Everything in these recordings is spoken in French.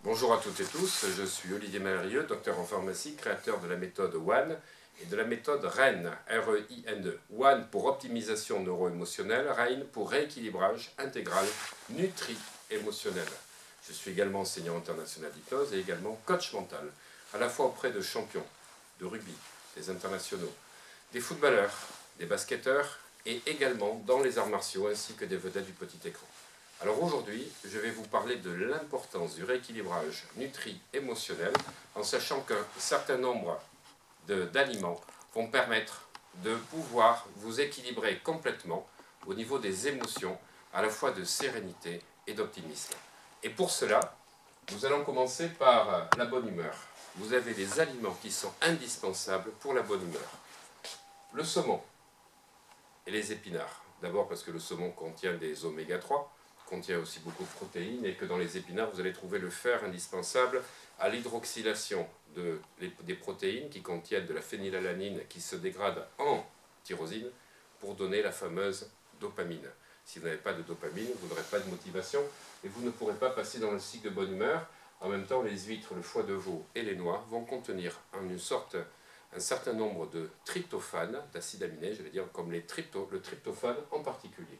Bonjour à toutes et tous, je suis Olivier Malrieux, docteur en pharmacie, créateur de la méthode ONE et de la méthode REINE, R-E-I-N-E. ONE pour optimisation neuro-émotionnelle, REINE pour rééquilibrage intégral nutri-émotionnel. Je suis également enseignant international d'hypnose et également coach mental, à la fois auprès de champions de rugby, des internationaux, des footballeurs, des basketteurs et également dans les arts martiaux ainsi que des vedettes du petit écran. Alors aujourd'hui, je vais vous parler de l'importance du rééquilibrage nutri-émotionnel en sachant qu'un certain nombre d'aliments vont permettre de pouvoir vous équilibrer complètement au niveau des émotions, à la fois de sérénité et d'optimisme. Et pour cela, nous allons commencer par la bonne humeur. Vous avez des aliments qui sont indispensables pour la bonne humeur. Le saumon et les épinards. D'abord parce que le saumon contient des oméga 3, contient aussi beaucoup de protéines et que dans les épinards vous allez trouver le fer indispensable à l'hydroxylation des protéines qui contiennent de la phénylalanine qui se dégrade en tyrosine pour donner la fameuse dopamine. Si vous n'avez pas de dopamine, vous n'aurez pas de motivation et vous ne pourrez pas passer dans le cycle de bonne humeur. En même temps, les huîtres, le foie de veau et les noix vont contenir un certain nombre de tryptophane, d'acides aminés, je vais dire comme le tryptophane en particulier.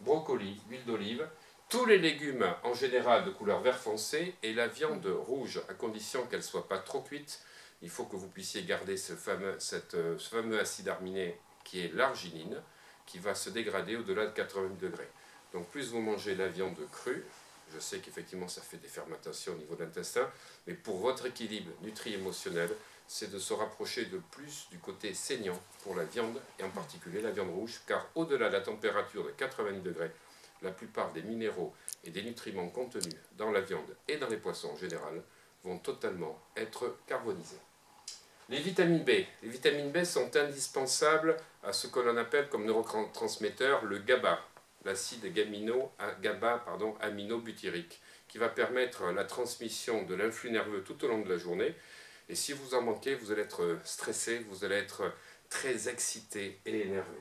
Brocoli, huile d'olive, tous les légumes en général de couleur vert foncé et la viande rouge, à condition qu'elle ne soit pas trop cuite. Il faut que vous puissiez garder ce fameux acide aminé qui est l'arginine, qui va se dégrader au-delà de 80 degrés. Donc plus vous mangez la viande crue, je sais qu'effectivement ça fait des fermentations au niveau de l'intestin, mais pour votre équilibre nutri-émotionnel, c'est de se rapprocher de plus du côté saignant pour la viande, et en particulier la viande rouge, car au-delà de la température de 80 degrés, la plupart des minéraux et des nutriments contenus dans la viande et dans les poissons en général vont totalement être carbonisés. Les vitamines B. Les vitamines B sont indispensables à ce que l'on appelle comme neurotransmetteur le GABA, l'acide aminobutyrique, qui va permettre la transmission de l'influx nerveux tout au long de la journée. Et si vous en manquez, vous allez être stressé, vous allez être très excité et énervé.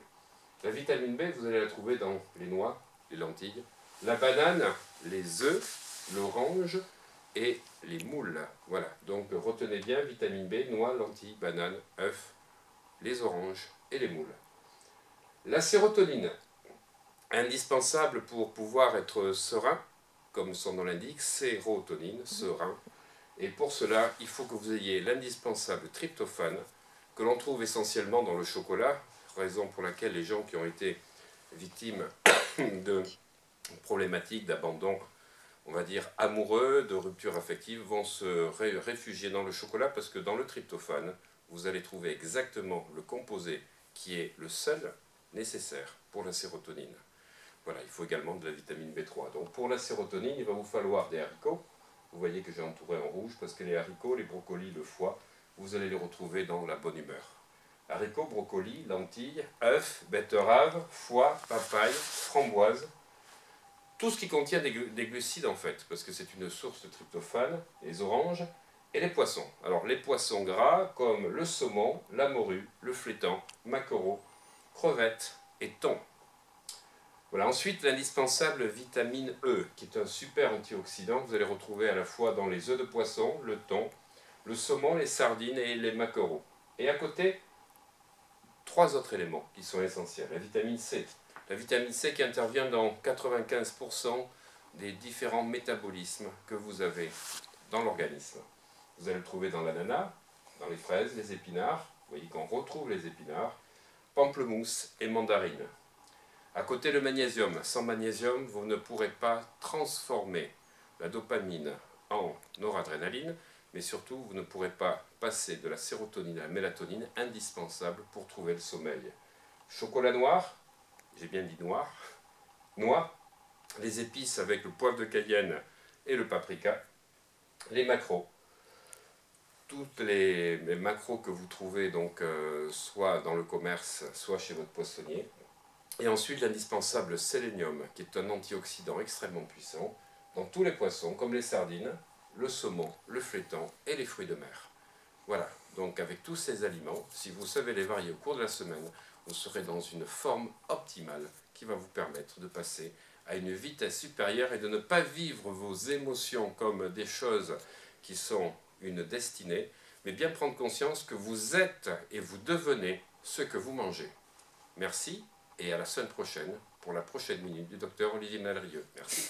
La vitamine B, vous allez la trouver dans les noix, les lentilles, la banane, les œufs, l'orange et les moules. Voilà, donc retenez bien, vitamine B, noix, lentilles, bananes, œufs, les oranges et les moules. La sérotonine, indispensable pour pouvoir être serein, comme son nom l'indique, sérotonine, serein. Et pour cela, il faut que vous ayez l'indispensable tryptophane, que l'on trouve essentiellement dans le chocolat, raison pour laquelle les gens qui ont été victimes de problématiques d'abandon, on va dire amoureux, de rupture affective, vont se réfugier dans le chocolat parce que dans le tryptophane, vous allez trouver exactement le composé qui est le seul nécessaire pour la sérotonine. Voilà, il faut également de la vitamine B3. Donc pour la sérotonine, il va vous falloir des haricots. Vous voyez que j'ai entouré en rouge parce que les haricots, les brocolis, le foie, vous allez les retrouver dans la bonne humeur. Haricots, brocolis, lentilles, œufs, betteraves, foie, papaye, framboise, tout ce qui contient des glucides en fait, parce que c'est une source de tryptophane, les oranges et les poissons. Alors les poissons gras comme le saumon, la morue, le flétan, maquereau, crevettes et thon. Voilà, ensuite l'indispensable vitamine E, qui est un super antioxydant que vous allez retrouver à la fois dans les œufs de poisson, le thon, le saumon, les sardines et les maquereaux. Et à côté, trois autres éléments qui sont essentiels. La vitamine C. La vitamine C qui intervient dans 95% des différents métabolismes que vous avez dans l'organisme. Vous allez le trouver dans l'ananas, dans les fraises, les épinards. Vous voyez qu'on retrouve les épinards, pamplemousse et mandarine. À côté, le magnésium. Sans magnésium, vous ne pourrez pas transformer la dopamine en noradrénaline, mais surtout, vous ne pourrez pas passer de la sérotonine à la mélatonine, indispensable pour trouver le sommeil. Chocolat noir, j'ai bien dit noir, noix, les épices avec le poivre de Cayenne et le paprika, les maquereaux. Toutes les maquereaux que vous trouvez donc soit dans le commerce, soit chez votre poissonnier. Et ensuite l'indispensable sélénium, qui est un antioxydant extrêmement puissant, dans tous les poissons, comme les sardines, le saumon, le flétan et les fruits de mer. Voilà, donc avec tous ces aliments, si vous savez les varier au cours de la semaine, vous serez dans une forme optimale qui va vous permettre de passer à une vitesse supérieure et de ne pas vivre vos émotions comme des choses qui sont une destinée, mais bien prendre conscience que vous êtes et vous devenez ce que vous mangez. Merci et à la semaine prochaine pour la prochaine minute du docteur Olivier Nalrieux. Merci.